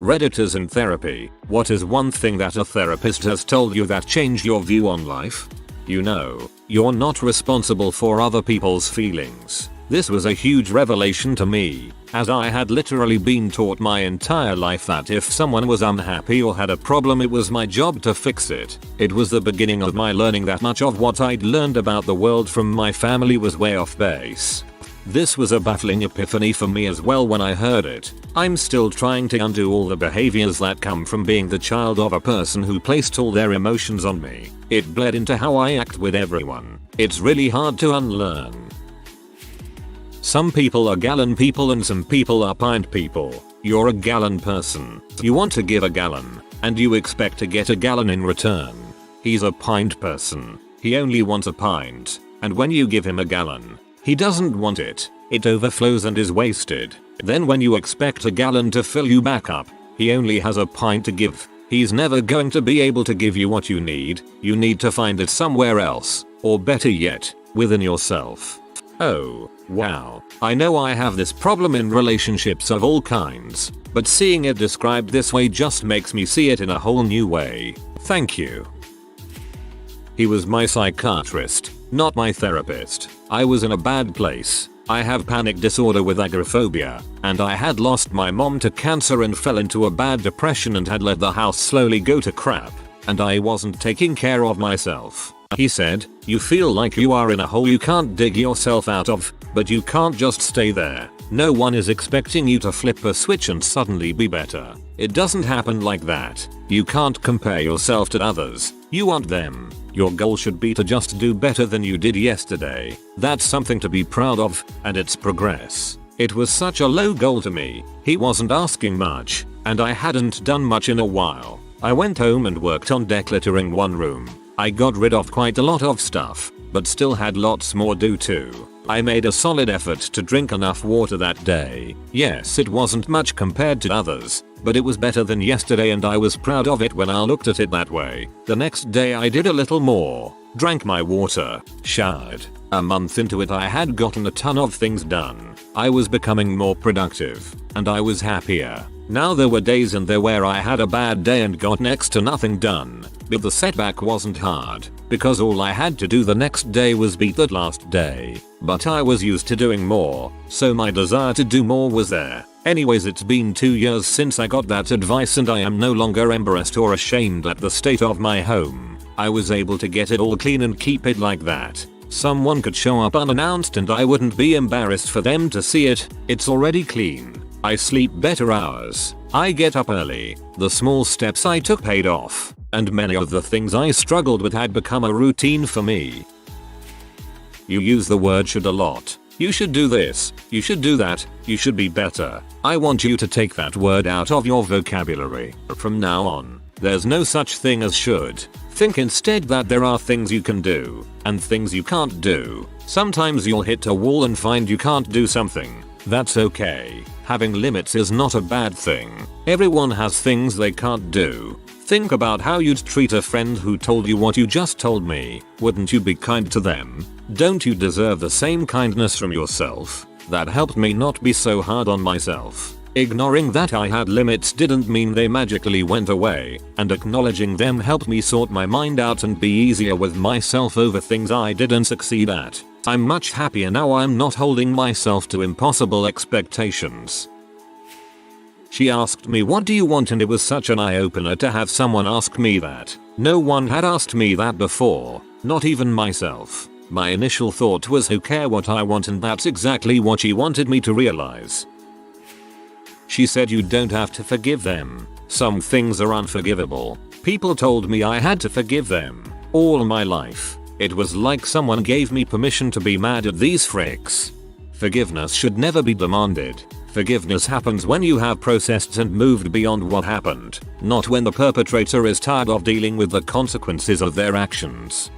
Reddit is in therapy. What is one thing that a therapist has told you that changed your view on life? You know, you're not responsible for other people's feelings. This was a huge revelation to me, as I had literally been taught my entire life that if someone was unhappy or had a problem, it was my job to fix it. It was the beginning of my learning that much of what I'd learned about the world from my family was way off base. This was a baffling epiphany for me as well when I heard it. I'm still trying to undo all the behaviors that come from being the child of a person who placed all their emotions on me. It bled into how I act with everyone. It's really hard to unlearn. Some people are gallon people and some people are pint people. You're a gallon person. You want to give a gallon, and you expect to get a gallon in return. He's a pint person. He only wants a pint, and when you give him a gallon, he doesn't want it. It overflows and is wasted. Then when you expect a gallon to fill you back up, he only has a pint to give. He's never going to be able to give you what you need. You need to find it somewhere else, or better yet, within yourself. Oh, wow. I know I have this problem in relationships of all kinds, but seeing it described this way just makes me see it in a whole new way. Thank you. He was my psychiatrist, not my therapist. I was in a bad place. I have panic disorder with agoraphobia, and I had lost my mom to cancer and fell into a bad depression and had let the house slowly go to crap, and I wasn't taking care of myself. He said, "You feel like you are in a hole you can't dig yourself out of, but you can't just stay there. No one is expecting you to flip a switch and suddenly be better. It doesn't happen like that. You can't compare yourself to others. You want them. Your goal should be to just do better than you did yesterday. That's something to be proud of, and it's progress." It was such a low goal to me. He wasn't asking much, and I hadn't done much in a while. I went home and worked on decluttering one room. I got rid of quite a lot of stuff, but still had lots more due too. I made a solid effort to drink enough water that day. Yes, it wasn't much compared to others, but it was better than yesterday and I was proud of it when I looked at it that way. The next day I did a little more, drank my water, showered. A month into it I had gotten a ton of things done. I was becoming more productive, and I was happier. Now there were days in there where I had a bad day and got next to nothing done, but the setback wasn't hard, because all I had to do the next day was beat that last day. But I was used to doing more, so my desire to do more was there. Anyways, it's been 2 years since I got that advice and I am no longer embarrassed or ashamed at the state of my home. I was able to get it all clean and keep it like that. Someone could show up unannounced and I wouldn't be embarrassed for them to see it. It's already clean. I sleep better hours. I get up early. The small steps I took paid off, and many of the things I struggled with had become a routine for me. You use the word should a lot. You should do this. You should do that. You should be better. I want you to take that word out of your vocabulary. From now on, there's no such thing as should. Think instead that there are things you can do, and things you can't do. Sometimes you'll hit a wall and find you can't do something. That's okay. Having limits is not a bad thing. Everyone has things they can't do. Think about how you'd treat a friend who told you what you just told me. Wouldn't you be kind to them? Don't you deserve the same kindness from yourself? That helped me not be so hard on myself. Ignoring that I had limits didn't mean they magically went away, and acknowledging them helped me sort my mind out and be easier with myself over things I didn't succeed at. I'm much happier now. I'm not holding myself to impossible expectations. She asked me, "What do you want?" and it was such an eye-opener to have someone ask me that. No one had asked me that before, not even myself. My initial thought was, who cares what I want, and that's exactly what she wanted me to realize. She said, "You don't have to forgive them. Some things are unforgivable." People told me I had to forgive them. All my life, it was like someone gave me permission to be mad at these freaks. Forgiveness should never be demanded. Forgiveness happens when you have processed and moved beyond what happened, not when the perpetrator is tired of dealing with the consequences of their actions.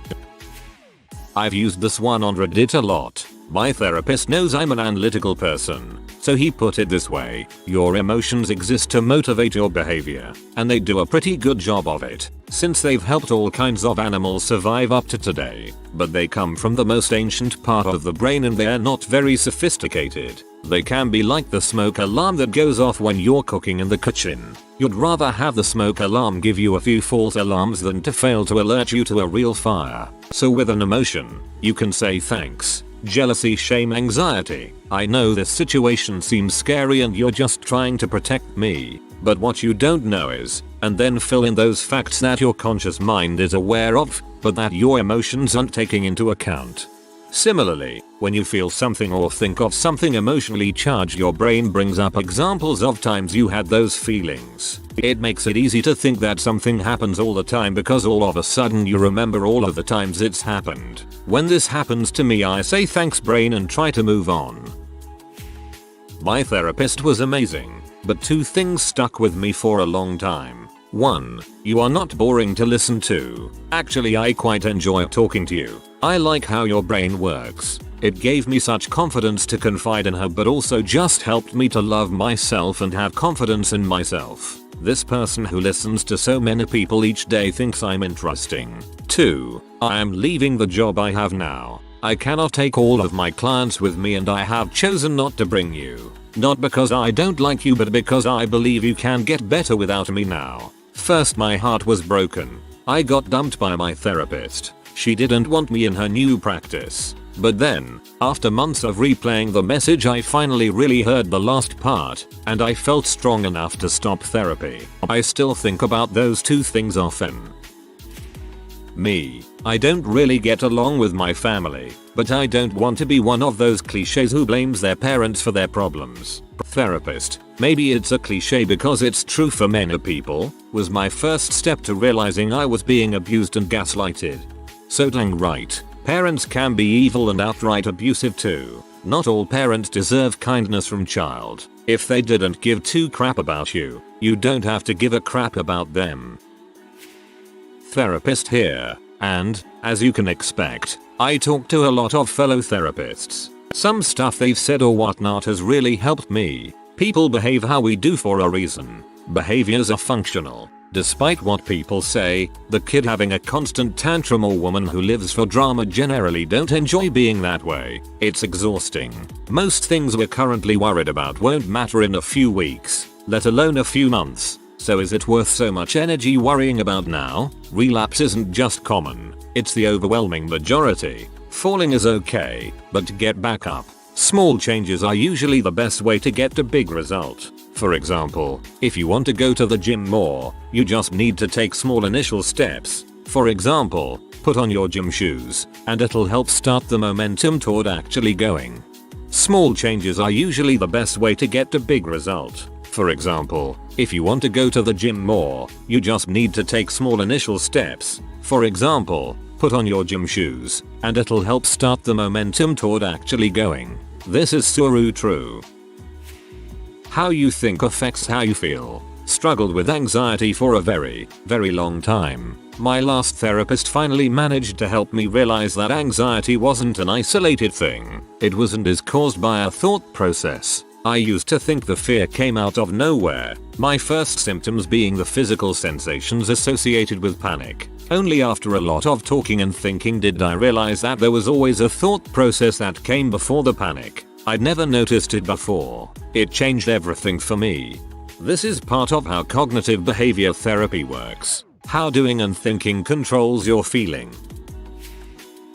I've used this one on Reddit a lot. My therapist knows I'm an analytical person, so he put it this way: your emotions exist to motivate your behavior, and they do a pretty good job of it, since they've helped all kinds of animals survive up to today. But they come from the most ancient part of the brain and they're not very sophisticated. They can be like the smoke alarm that goes off when you're cooking in the kitchen. You'd rather have the smoke alarm give you a few false alarms than to fail to alert you to a real fire. So with an emotion, you can say thanks. Jealousy, shame, anxiety. I know this situation seems scary and you're just trying to protect me. But what you don't know is, and then fill in those facts that your conscious mind is aware of, but that your emotions aren't taking into account. Similarly, when you feel something or think of something emotionally charged, your brain brings up examples of times you had those feelings. It makes it easy to think that something happens all the time because all of a sudden you remember all of the times it's happened. When this happens to me, I say thanks brain and try to move on. My therapist was amazing, but two things stuck with me for a long time. 1. You are not boring to listen to. Actually, I quite enjoy talking to you. I like how your brain works. It gave me such confidence to confide in her, but also just helped me to love myself and have confidence in myself. This person who listens to so many people each day thinks I'm interesting. 2. I am leaving the job I have now. I cannot take all of my clients with me and I have chosen not to bring you. Not because I don't like you, but because I believe you can get better without me now. First, my heart was broken. I got dumped by my therapist. She didn't want me in her new practice. But then, after months of replaying the message, I finally really heard the last part, and I felt strong enough to stop therapy. I still think about those two things often. Me. I don't really get along with my family, but I don't want to be one of those cliches who blames their parents for their problems. Therapist, maybe it's a cliche because it's true for many people, was my first step to realizing I was being abused and gaslighted. So dang right, parents can be evil and outright abusive too. Not all parents deserve kindness from child. If they didn't give two crap about you, you don't have to give a crap about them. Therapist here, and, as you can expect, I talk to a lot of fellow therapists. Some stuff they've said or whatnot has really helped me. People behave how we do for a reason. Behaviors are functional. Despite what people say, the kid having a constant tantrum or woman who lives for drama generally don't enjoy being that way. It's exhausting. Most things we're currently worried about won't matter in a few weeks, let alone a few months. So is it worth so much energy worrying about now? Relapse isn't just common, it's the overwhelming majority. Falling is okay, but to get back up, small changes are usually the best way to get a big result. For example, if you want to go to the gym more, you just need to take small initial steps. For example, put on your gym shoes, and it'll help start the momentum toward actually going. Small changes are usually the best way to get a big result. For example, if you want to go to the gym more, you just need to take small initial steps. For example, put on your gym shoes, and it'll help start the momentum toward actually going. This is so true. How you think affects how you feel. Struggled with anxiety for a very, very long time. My last therapist finally managed to help me realize that anxiety wasn't an isolated thing. It was and is caused by a thought process. I used to think the fear came out of nowhere, my first symptoms being the physical sensations associated with panic. Only after a lot of talking and thinking did I realize that there was always a thought process that came before the panic. I'd never noticed it before. It changed everything for me. This is part of how cognitive behavior therapy works. How doing and thinking controls your feeling.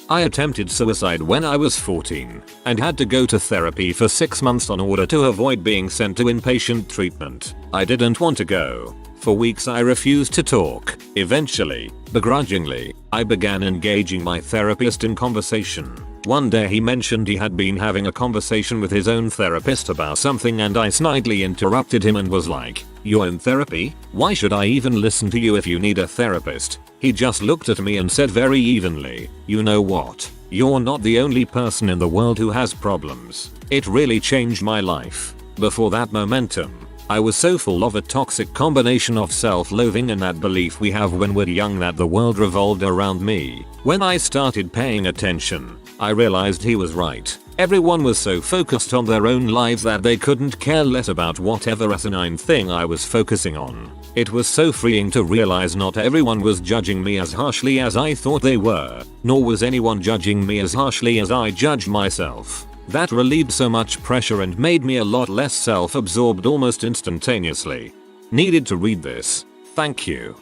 I attempted suicide when I was 14 and had to go to therapy for 6 months in order to avoid being sent to inpatient treatment. I didn't want to go. For weeks I refused to talk. Eventually, begrudgingly, I began engaging my therapist in conversation. One day he mentioned he had been having a conversation with his own therapist about something and I snidely interrupted him and was like, "You're in therapy? Why should I even listen to you if you need a therapist?" He just looked at me and said very evenly, "You know what? You're not the only person in the world who has problems." It really changed my life. Before that momentum, I was so full of a toxic combination of self-loathing and that belief we have when we're young that the world revolved around me. When I started paying attention, I realized he was right. Everyone was so focused on their own lives that they couldn't care less about whatever asinine thing I was focusing on. It was so freeing to realize not everyone was judging me as harshly as I thought they were, nor was anyone judging me as harshly as I judged myself. That relieved so much pressure and made me a lot less self-absorbed almost instantaneously. Needed to read this. Thank you.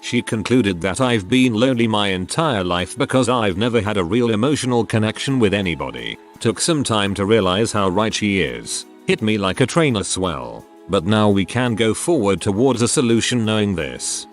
She concluded that I've been lonely my entire life because I've never had a real emotional connection with anybody. Took some time to realize how right she is. Hit me like a train as well. But now we can go forward towards a solution knowing this.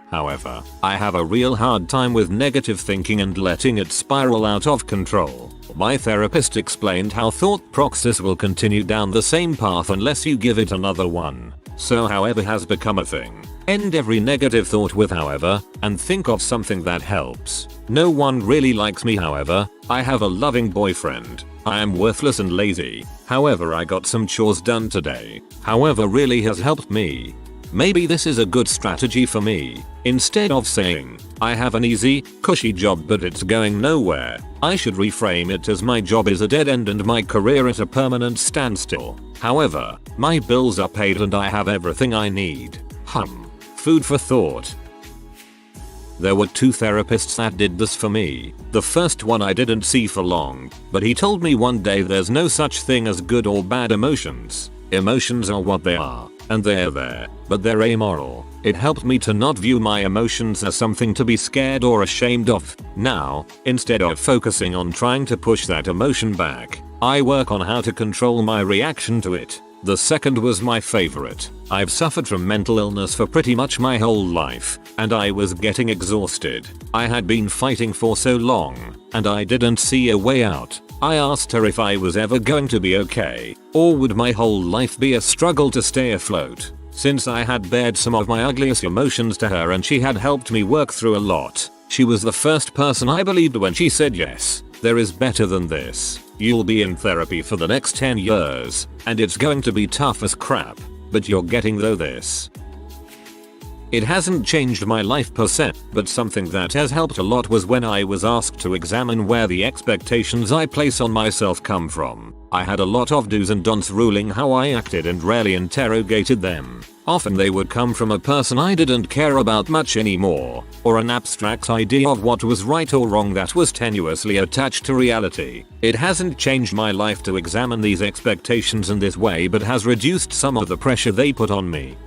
However, I have a real hard time with negative thinking and letting it spiral out of control. My therapist explained how thought process will continue down the same path unless you give it another one. So however has become a thing. End every negative thought with however, and think of something that helps. No one really likes me however, I have a loving boyfriend. I am worthless and lazy. However I got some chores done today. However really has helped me. Maybe this is a good strategy for me. Instead of saying, I have an easy, cushy job but it's going nowhere, I should reframe it as my job is a dead end and my career at a permanent standstill. However, my bills are paid and I have everything I need. Food for thought. There were 2 therapists that did this for me. The first one I didn't see for long, but he told me one day there's no such thing as good or bad emotions. Emotions are what they are, and they're there, but they're amoral. It helped me to not view my emotions as something to be scared or ashamed of. Now, instead of focusing on trying to push that emotion back, I work on how to control my reaction to it. The second was my favorite. I've suffered from mental illness for pretty much my whole life, and I was getting exhausted. I had been fighting for so long, and I didn't see a way out. I asked her if I was ever going to be okay, or would my whole life be a struggle to stay afloat. Since I had bared some of my ugliest emotions to her and she had helped me work through a lot, she was the first person I believed when she said yes. There is better than this. You'll be in therapy for the next 10 years, and it's going to be tough as crap, but you're getting through this. It hasn't changed my life per se, but something that has helped a lot was when I was asked to examine where the expectations I place on myself come from. I had a lot of do's and don'ts ruling how I acted and rarely interrogated them. Often they would come from a person I didn't care about much anymore, or an abstract idea of what was right or wrong that was tenuously attached to reality. It hasn't changed my life to examine these expectations in this way but has reduced some of the pressure they put on me.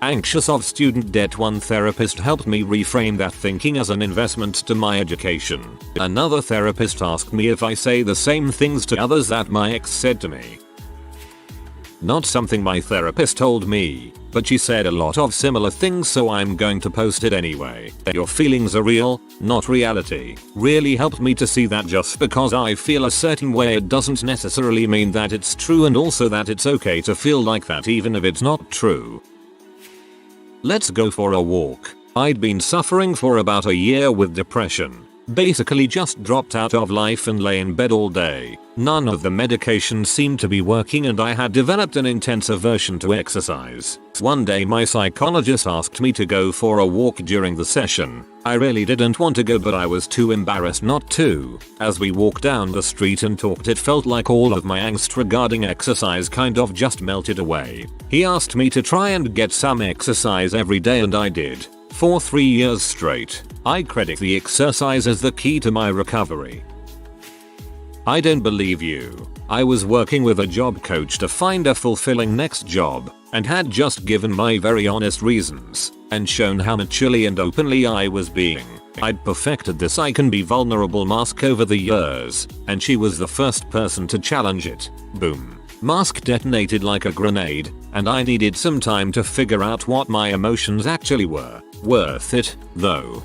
Anxious of student debt. One therapist helped me reframe that thinking as an investment to my education. Another therapist asked me if I say the same things to others that my ex said to me. Not something my therapist told me, but she said a lot of similar things, so I'm going to post it anyway. Your feelings are real, not reality. Really helped me to see that just because I feel a certain way it doesn't necessarily mean that it's true, and also that it's okay to feel like that even if it's not true. Let's go for a walk. I'd been suffering for about a year with depression. Basically just dropped out of life and lay in bed all day. None of the medications seemed to be working and I had developed an intense aversion to exercise. One day my psychologist asked me to go for a walk during the session. I really didn't want to go, but I was too embarrassed not to. As we walked down the street and talked, it felt like all of my angst regarding exercise kind of just melted away. He asked me to try and get some exercise every day and I did. For 3 years straight. I credit the exercise as the key to my recovery. I don't believe you. I was working with a job coach to find a fulfilling next job, and had just given my very honest reasons, and shown how maturely and openly I was being. I'd perfected this I can be vulnerable mask over the years, and she was the first person to challenge it. Boom. Mask detonated like a grenade, and I needed some time to figure out what my emotions actually were. Worth it, though.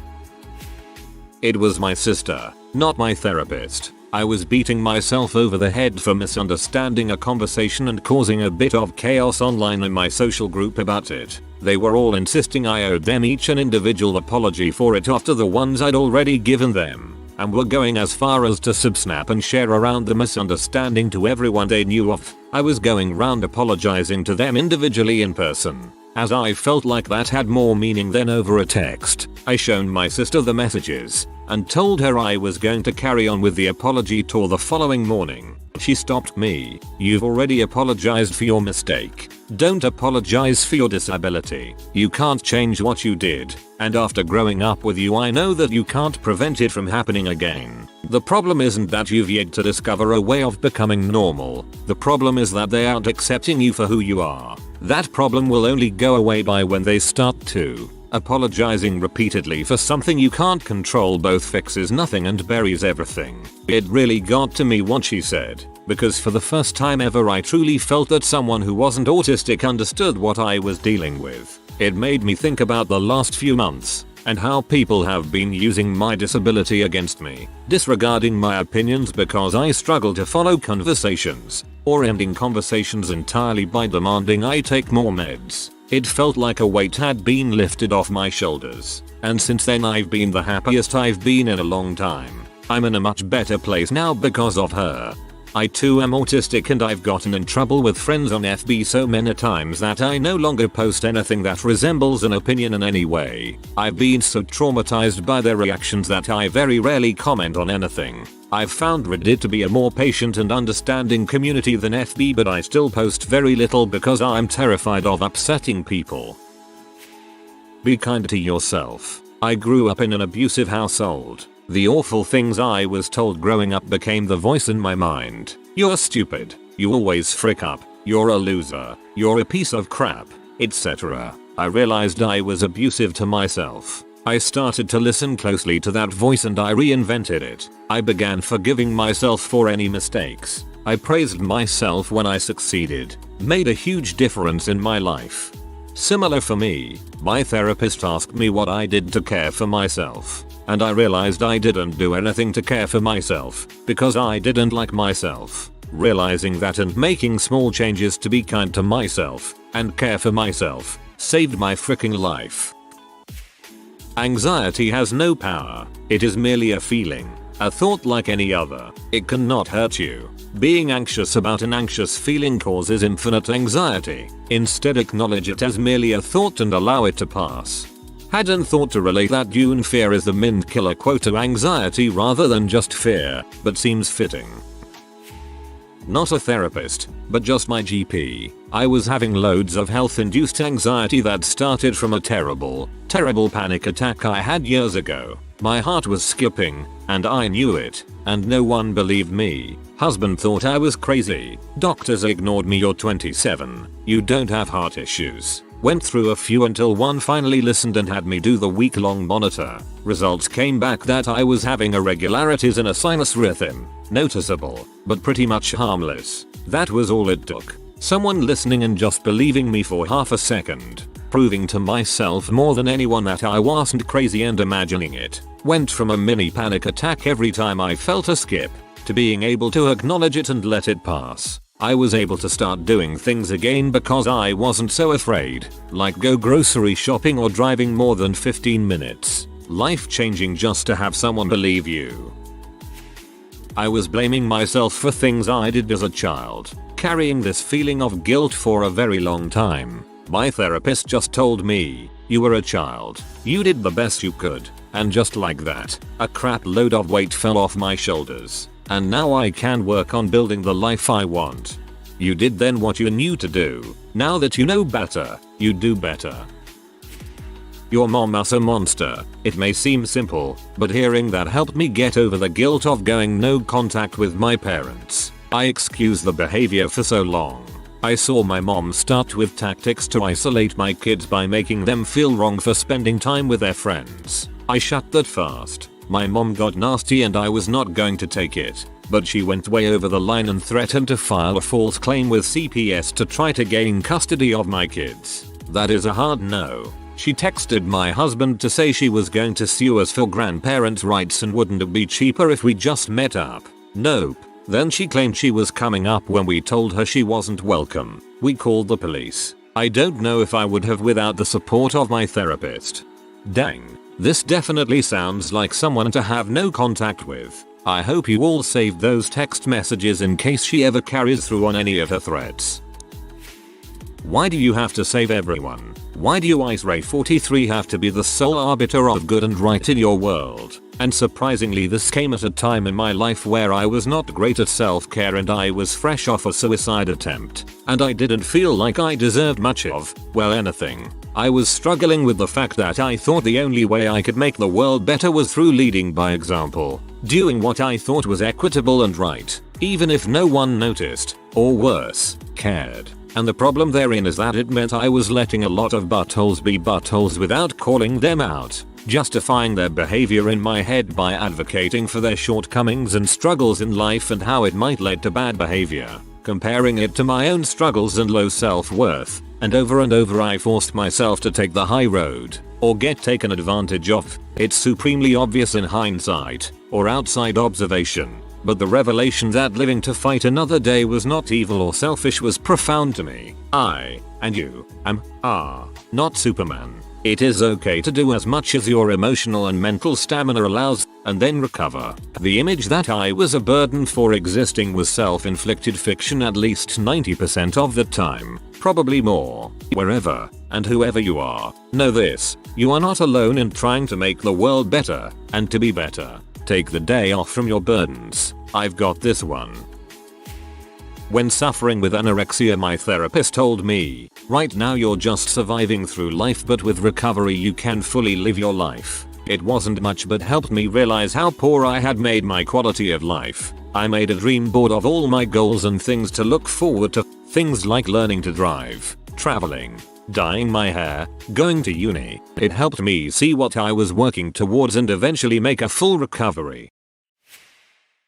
It was my sister, not my therapist. I was beating myself over the head for misunderstanding a conversation and causing a bit of chaos online in my social group about it. They were all insisting I owed them each an individual apology for it after the ones I'd already given them, and were going as far as to subsnap and share around the misunderstanding to everyone they knew of. I was going round apologizing to them individually in person. as I felt like that had more meaning than over a text. I shown my sister the messages and told her I was going to carry on with the apology tour the following morning. She stopped me. "You've already apologized for your mistake. Don't apologize for your disability. You can't change what you did, and after growing up with you I know that you can't prevent it from happening again. The problem isn't that you've yet to discover a way of becoming normal. The problem is that they aren't accepting you for who you are. That problem will only go away by when they start to. Apologizing repeatedly for something you can't control both fixes nothing and buries everything." It really got to me what she said, because for the first time ever I truly felt that someone who wasn't autistic understood what I was dealing with. It made me think about the last few months and how people have been using my disability against me, disregarding my opinions because I struggle to follow conversations, or ending conversations entirely by demanding I take more meds. It felt like a weight had been lifted off my shoulders, and since then I've been the happiest I've been in a long time. I'm in a much better place now because of her. I too am autistic, and I've gotten in trouble with friends on FB so many times that I no longer post anything that resembles an opinion in any way. I've been so traumatized by their reactions that I very rarely comment on anything. I've found Reddit to be a more patient and understanding community than FB, but I still post very little because I'm terrified of upsetting people. Be kind to yourself. I grew up in an abusive household. The awful things I was told growing up became the voice in my mind. "You're stupid. You always frick up. You're a loser. You're a piece of crap," etc. I realized I was abusive to myself. I started to listen closely to that voice and I reinvented it. I began forgiving myself for any mistakes. I praised myself when I succeeded. Made a huge difference in my life. Similar for me, my therapist asked me what I did to care for myself. And I realized I didn't do anything to care for myself because I didn't like myself. Realizing that and making small changes to be kind to myself and care for myself saved my freaking life. Anxiety has no power. It is merely a feeling, a thought like any other. It cannot hurt you. Being anxious about an anxious feeling causes infinite anxiety. Instead, acknowledge it as merely a thought and allow it to pass. Hadn't thought to relate that Dune fear is the mint killer quote to anxiety rather than just fear, but seems fitting. Not a therapist, but just my GP. I was having loads of health-induced anxiety that started from a terrible panic attack I had years ago. My heart was skipping, and I knew it, and no one believed me. Husband thought I was crazy. Doctors ignored me. "You're 27. You don't have heart issues." Went through a few until one finally listened and had me do the week-long monitor. Results came back that I was having irregularities in a sinus rhythm. Noticeable, but pretty much harmless. That was all it took. Someone listening and just believing me for half a second. Proving to myself more than anyone that I wasn't crazy and imagining it. Went from a mini panic attack every time I felt a skip, to being able to acknowledge it and let it pass. I was able to start doing things again because I wasn't so afraid, like go grocery shopping or driving more than 15 minutes. Life changing just to have someone believe you. I was blaming myself for things I did as a child, carrying this feeling of guilt for a very long time. My therapist just told me, "You were a child. You did the best you could." And just like that, a crap load of weight fell off my shoulders. And now I can work on building the life I want. You did then what you knew to do. Now that you know better, you do better. Your mom is a monster. It may seem simple, but hearing that helped me get over the guilt of going no contact with my parents. I excused the behavior for so long. I saw my mom start with tactics to isolate my kids by making them feel wrong for spending time with their friends. I shut that fast. My mom got nasty and I was not going to take it, but she went way over the line and threatened to file a false claim with CPS to try to gain custody of my kids. That is a hard no. She texted my husband to say she was going to sue us for grandparents' rights and wouldn't it be cheaper if we just met up. Nope. Then she claimed she was coming up when we told her she wasn't welcome. We called the police. I don't know if I would have without the support of my therapist. Dang. This definitely sounds like someone to have no contact with. I hope you all saved those text messages in case she ever carries through on any of her threats. Why do you have to save everyone? Why do you Ice Ray 43 have to be the sole arbiter of good and right in your world? And surprisingly, this came at a time in my life where I was not great at self-care and I was fresh off a suicide attempt. And I didn't feel like I deserved much of, well, anything. I was struggling with the fact that I thought the only way I could make the world better was through leading by example. Doing what I thought was equitable and right, even if no one noticed, or worse, cared. And the problem therein is that it meant I was letting a lot of buttholes be buttholes without calling them out, justifying their behavior in my head by advocating for their shortcomings and struggles in life and how it might lead to bad behavior, comparing it to my own struggles and low self-worth, and over I forced myself to take the high road, or get taken advantage of. It's supremely obvious in hindsight, or outside observation. But the revelation that living to fight another day was not evil or selfish was profound to me. I, and you, are not Superman. It is okay to do as much as your emotional and mental stamina allows, and then recover. The image that I was a burden for existing was self-inflicted fiction at least 90% of the time, probably more. Wherever and whoever you are, know this: you are not alone in trying to make the world better, and to be better. Take the day off from your burdens. I've got this one. When suffering with anorexia, my therapist told me, right now you're just surviving through life, but with recovery you can fully live your life. It wasn't much but helped me realize how poor I had made my quality of life. I made a dream board of all my goals and things to look forward to, things like learning to drive, traveling, dyeing my hair, going to uni. It helped me see what I was working towards and eventually make a full recovery.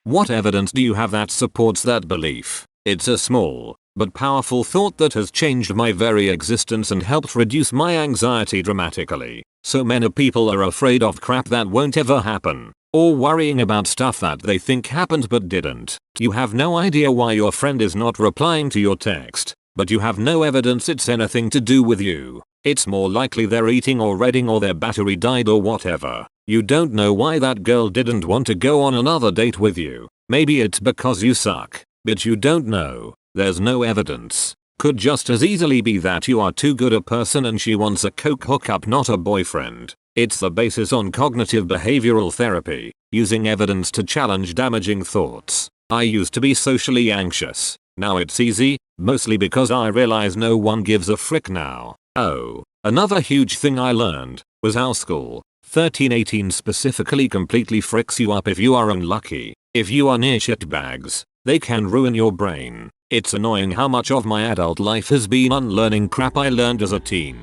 What evidence do you have that supports that belief? It's a small but powerful thought that has changed my very existence and helped reduce my anxiety dramatically. So many people are afraid of crap that won't ever happen, or worrying about stuff that they think happened but didn't. You have no idea why your friend is not replying to your text, but you have no evidence it's anything to do with you. It's more likely they're eating or reading or their battery died or whatever. You don't know why that girl didn't want to go on another date with you. Maybe it's because you suck, but you don't know. There's no evidence. Could just as easily be that you are too good a person and she wants a coke hookup, not a boyfriend. It's the basis on cognitive behavioral therapy, using evidence to challenge damaging thoughts. I used to be socially anxious. Now it's easy, mostly because I realize no one gives a frick now. Oh, another huge thing I learned was how school 13-18 specifically completely fricks you up if you are unlucky. If you are near shitbags, they can ruin your brain. It's annoying how much of my adult life has been unlearning crap I learned as a teen.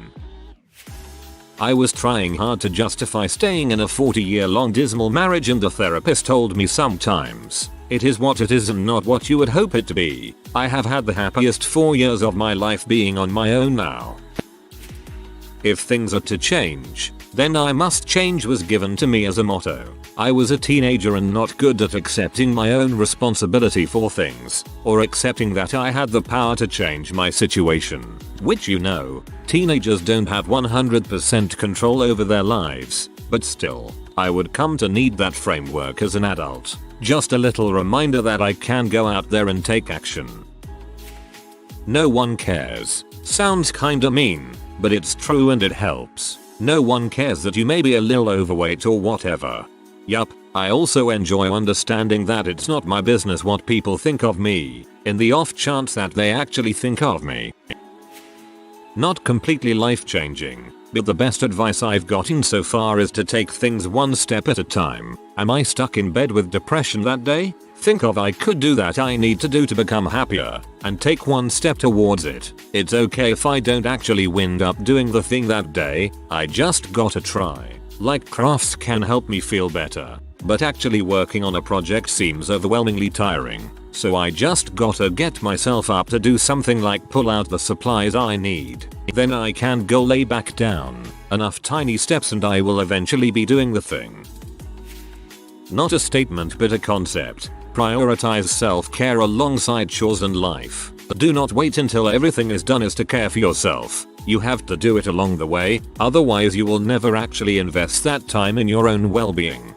I was trying hard to justify staying in a 40-year-long dismal marriage, and the therapist told me sometimes it is what it is and not what you would hope it to be. I have had the happiest 4 years of my life being on my own now. If things are to change, then I must change was given to me as a motto. I was a teenager and not good at accepting my own responsibility for things, or accepting that I had the power to change my situation. Which, you know, teenagers don't have 100% control over their lives, but still, I would come to need that framework as an adult. Just a little reminder that I can go out there and take action. No one cares. Sounds kinda mean, but it's true and it helps. No one cares that you may be a little overweight or whatever. Yup, I also enjoy understanding that it's not my business what people think of me, in the off chance that they actually think of me. Not completely life-changing, but the best advice I've gotten so far is to take things one step at a time. Am I stuck in bed with depression that day? Think of I could do that I need to do to become happier, and take one step towards it. It's okay if I don't actually wind up doing the thing that day, I just gotta try. Like crafts can help me feel better, but actually working on a project seems overwhelmingly tiring, so I just gotta get myself up to do something like pull out the supplies I need. Then I can go lay back down. Enough tiny steps and I will eventually be doing the thing. Not a statement but a concept. Prioritize self-care alongside chores and life. Do not wait until everything is done to care for yourself. You have to do it along the way, otherwise you will never actually invest that time in your own well-being.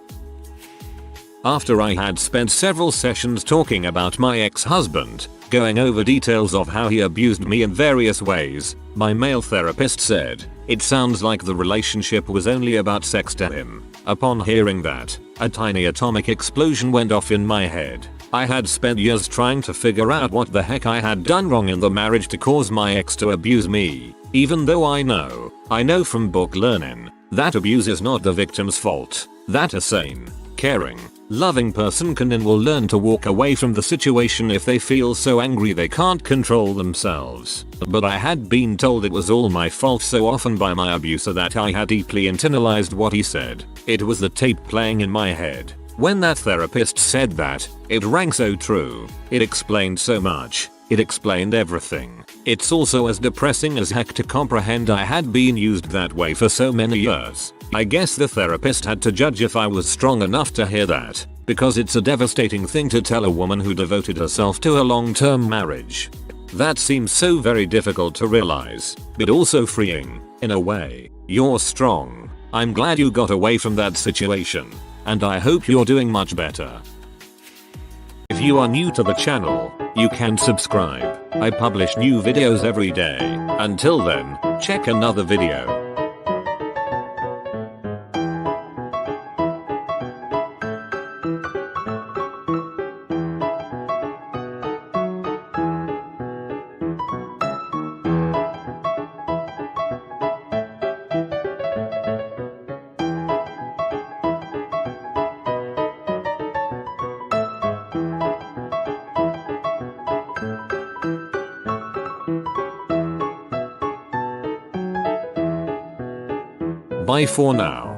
After I had spent several sessions talking about my ex-husband, going over details of how he abused me in various ways, my male therapist said, "It sounds like the relationship was only about sex to him." Upon hearing that, a tiny atomic explosion went off in my head. I had spent years trying to figure out what the heck I had done wrong in the marriage to cause my ex to abuse me, even though I know from book learning, that abuse is not the victim's fault, that a sane, caring, loving person can and will learn to walk away from the situation if they feel so angry they can't control themselves. But I had been told it was all my fault so often by my abuser that I had deeply internalized what he said. It was the tape playing in my head. When that therapist said that, it rang so true. It explained so much. It explained everything. It's also as depressing as heck to comprehend I had been used that way for so many years. I guess the therapist had to judge if I was strong enough to hear that, because it's a devastating thing to tell a woman who devoted herself to a long-term marriage. That seems so very difficult to realize, but also freeing, in a way. You're strong. I'm glad you got away from that situation, and I hope you're doing much better. If you are new to the channel, you can subscribe. I publish new videos every day. Until then, check another video. Bye for now.